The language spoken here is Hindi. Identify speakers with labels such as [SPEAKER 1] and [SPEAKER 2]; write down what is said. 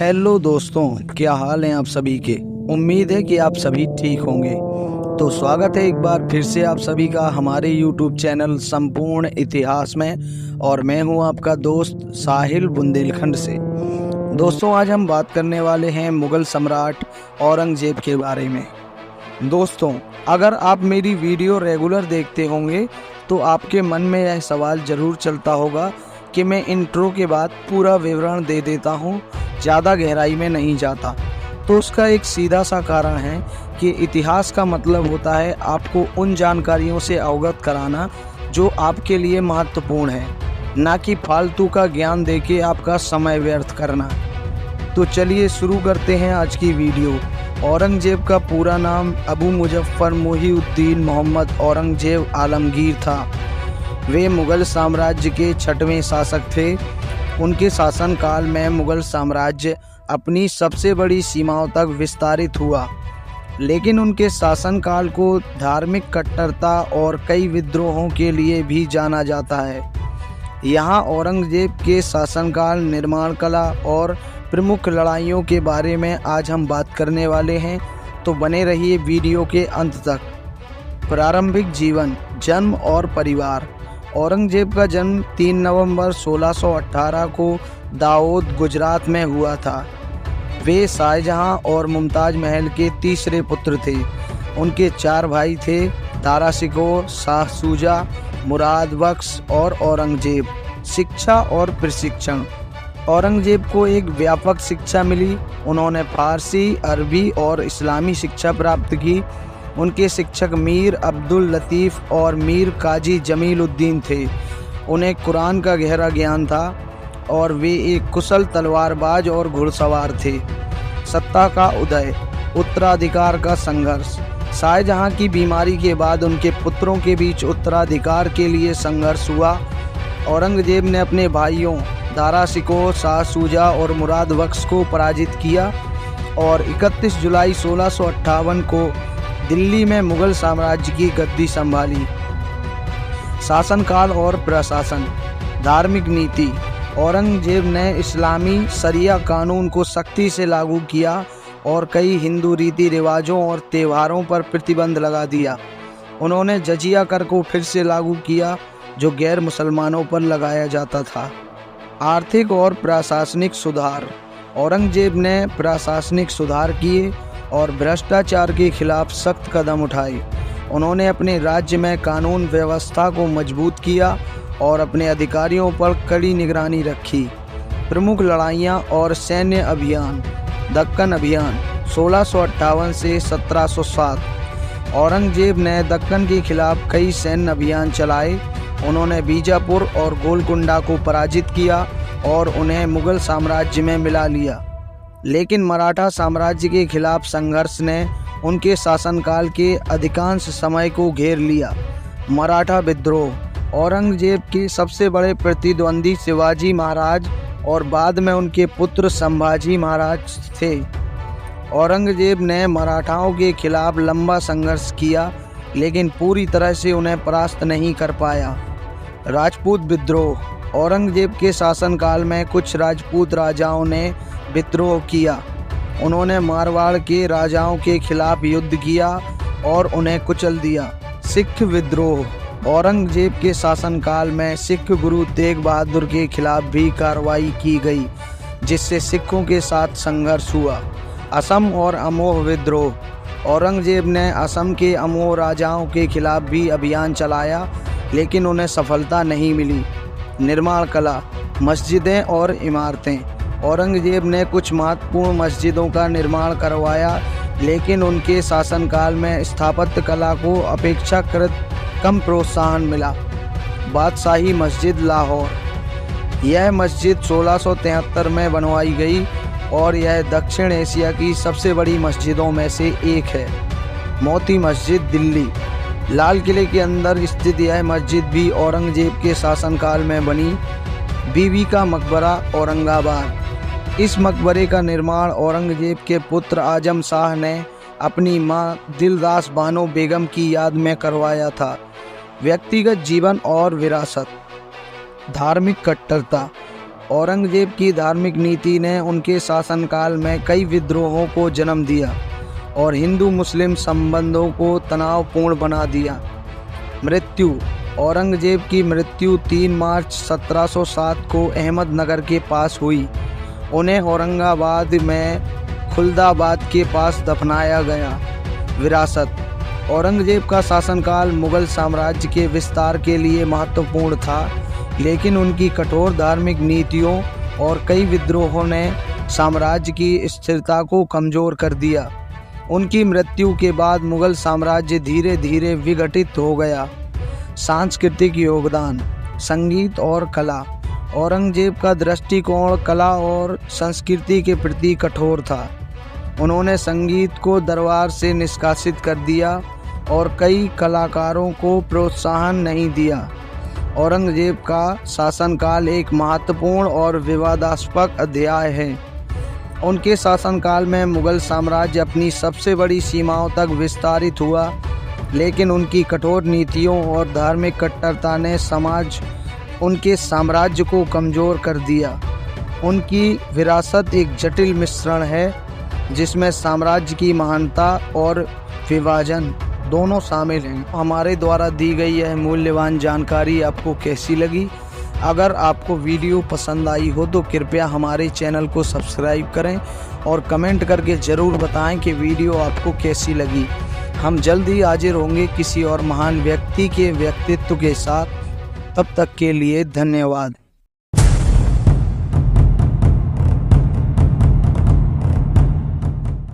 [SPEAKER 1] हेलो दोस्तों, क्या हाल हैं आप सभी के। उम्मीद है कि आप सभी ठीक होंगे। तो स्वागत है एक बार फिर से आप सभी का हमारे यूट्यूब चैनल संपूर्ण इतिहास में। और मैं हूं आपका दोस्त साहिल बुंदेलखंड से। दोस्तों, आज हम बात करने वाले हैं मुग़ल सम्राट औरंगज़ेब के बारे में। दोस्तों, अगर आप मेरी वीडियो रेगुलर देखते होंगे तो आपके मन में यह सवाल ज़रूर चलता होगा कि मैं इंट्रो के बाद पूरा विवरण दे देता हूँ, ज़्यादा गहराई में नहीं जाता। तो उसका एक सीधा सा कारण है कि इतिहास का मतलब होता है आपको उन जानकारियों से अवगत कराना जो आपके लिए महत्वपूर्ण है, ना कि फालतू का ज्ञान देके आपका समय व्यर्थ करना। तो चलिए शुरू करते हैं आज की वीडियो। औरंगज़ेब का पूरा नाम अबू मुजफ्फर मुहीउद्दीन मोहम्मद औरंगज़ेब आलमगीर था। वे मुग़ल साम्राज्य के 6वें शासक थे। उनके शासनकाल में मुग़ल साम्राज्य अपनी सबसे बड़ी सीमाओं तक विस्तारित हुआ, लेकिन उनके शासनकाल को धार्मिक कट्टरता और कई विद्रोहों के लिए भी जाना जाता है। यहाँ औरंगज़ेब के शासनकाल, निर्माण कला और प्रमुख लड़ाइयों के बारे में आज हम बात करने वाले हैं, तो बने रहिए वीडियो के अंत तक। प्रारंभिक जीवन, जन्म और परिवार। औरंगज़ेब का जन्म 3 नवंबर 1618 को दाऊद, गुजरात में हुआ था। वे शाहजहां और मुमताज़ महल के तीसरे पुत्र थे। उनके 4 भाई थे: दारा शिकोह, शाह शुजा, मुराद बख्श और औरंगज़ेब। शिक्षा और प्रशिक्षण। औरंगज़ेब को एक व्यापक शिक्षा मिली। उन्होंने फारसी, अरबी और इस्लामी शिक्षा प्राप्त की। उनके शिक्षक मीर अब्दुल लतीफ़ और मीर काजी जमीलुद्दीन थे। उन्हें कुरान का गहरा ज्ञान था और वे एक कुशल तलवारबाज और घुड़सवार थे। सत्ता का उदय, उत्तराधिकार का संघर्ष। शाहजहां की बीमारी के बाद उनके पुत्रों के बीच उत्तराधिकार के लिए संघर्ष हुआ। औरंगज़ेब ने अपने भाइयों दारा शिकोह, शाह शुजा और मुराद बख्श को पराजित किया और 31 जुलाई 1658 को दिल्ली में मुग़ल साम्राज्य की गद्दी संभाली। शासनकाल और प्रशासन। धार्मिक नीति। औरंगज़ेब ने इस्लामी शरिया कानून को सख्ती से लागू किया और कई हिंदू रीति रिवाजों और त्योहारों पर प्रतिबंध लगा दिया। उन्होंने जजिया कर को फिर से लागू किया, जो गैर मुसलमानों पर लगाया जाता था। आर्थिक और प्रशासनिक सुधार। औरंगज़ेब ने प्रशासनिक सुधार किए और भ्रष्टाचार के खिलाफ सख्त कदम उठाए। उन्होंने अपने राज्य में कानून व्यवस्था को मजबूत किया और अपने अधिकारियों पर कड़ी निगरानी रखी। प्रमुख लड़ाइयाँ और सैन्य अभियान। दक्कन अभियान 1658 से 1707। औरंगज़ेब ने दक्कन के खिलाफ कई सैन्य अभियान चलाए। उन्होंने बीजापुर और गोलकुंडा को पराजित किया और उन्हें मुग़ल साम्राज्य में मिला लिया। लेकिन मराठा साम्राज्य के खिलाफ संघर्ष ने उनके शासनकाल के अधिकांश समय को घेर लिया। मराठा विद्रोह। औरंगज़ेब के सबसे बड़े प्रतिद्वंदी शिवाजी महाराज और बाद में उनके पुत्र संभाजी महाराज थे। औरंगज़ेब ने मराठाओं के खिलाफ लंबा संघर्ष किया, लेकिन पूरी तरह से उन्हें परास्त नहीं कर पाया। राजपूत विद्रोह। औरंगज़ेब के शासनकाल में कुछ राजपूत राजाओं ने विद्रोह किया। उन्होंने मारवाड़ के राजाओं के खिलाफ युद्ध किया और उन्हें कुचल दिया। सिख विद्रोह। औरंगज़ेब के शासनकाल में सिख गुरु तेग बहादुर के खिलाफ भी कार्रवाई की गई, जिससे सिखों के साथ संघर्ष हुआ। असम और अमोह विद्रोह। औरंगज़ेब ने असम के अमोह राजाओं के खिलाफ भी अभियान चलाया, लेकिन उन्हें सफलता नहीं मिली। निर्माण कला। मस्जिदें और इमारतें। औरंगज़ेब ने कुछ महत्वपूर्ण मस्जिदों का निर्माण करवाया, लेकिन उनके शासनकाल में स्थापत्य कला को अपेक्षाकृत कम प्रोत्साहन मिला। बादशाही मस्जिद लाहौर। यह मस्जिद 1673 में बनवाई गई और यह दक्षिण एशिया की सबसे बड़ी मस्जिदों में से एक है। मोती मस्जिद, दिल्ली। लाल किले के अंदर स्थित यह मस्जिद भी औरंगज़ेब के शासनकाल में बनी। बीबी का मकबरा, औरंगाबाद। इस मकबरे का निर्माण औरंगज़ेब के पुत्र आजम शाह ने अपनी मां दिलदास बानो बेगम की याद में करवाया था। व्यक्तिगत जीवन और विरासत। धार्मिक कट्टरता। औरंगजेब की धार्मिक नीति ने उनके शासनकाल में कई विद्रोहों को जन्म दिया और हिंदू मुस्लिम संबंधों को तनावपूर्ण बना दिया। मृत्यु। औरंगजेब की मृत्यु 3 मार्च 1707 को अहमदनगर के पास हुई। उन्हें औरंगाबाद में खुलदाबाद के पास दफनाया गया। विरासत। औरंगजेब का शासनकाल मुगल साम्राज्य के विस्तार के लिए महत्वपूर्ण था, लेकिन उनकी कठोर धार्मिक नीतियों और कई विद्रोहों ने साम्राज्य की स्थिरता को कमज़ोर कर दिया। उनकी मृत्यु के बाद मुगल साम्राज्य धीरे धीरे विघटित हो गया। सांस्कृतिक योगदान। संगीत और कला। औरंगजेब का दृष्टिकोण कला और संस्कृति के प्रति कठोर था। उन्होंने संगीत को दरबार से निष्कासित कर दिया और कई कलाकारों को प्रोत्साहन नहीं दिया। औरंगजेब का शासनकाल एक महत्वपूर्ण और विवादास्पद अध्याय है। उनके शासनकाल में मुगल साम्राज्य अपनी सबसे बड़ी सीमाओं तक विस्तारित हुआ, लेकिन उनकी कठोर नीतियों और धार्मिक कट्टरता ने उनके साम्राज्य को कमज़ोर कर दिया। उनकी विरासत एक जटिल मिश्रण है, जिसमें साम्राज्य की महानता और विभाजन दोनों शामिल हैं। हमारे द्वारा दी गई यह मूल्यवान जानकारी आपको कैसी लगी? अगर आपको वीडियो पसंद आई हो तो कृपया हमारे चैनल को सब्सक्राइब करें और कमेंट करके ज़रूर बताएं कि वीडियो आपको कैसी लगी। हम जल्द ही हाजिर होंगे किसी और महान व्यक्ति के व्यक्तित्व के साथ। तब तक के लिए धन्यवाद।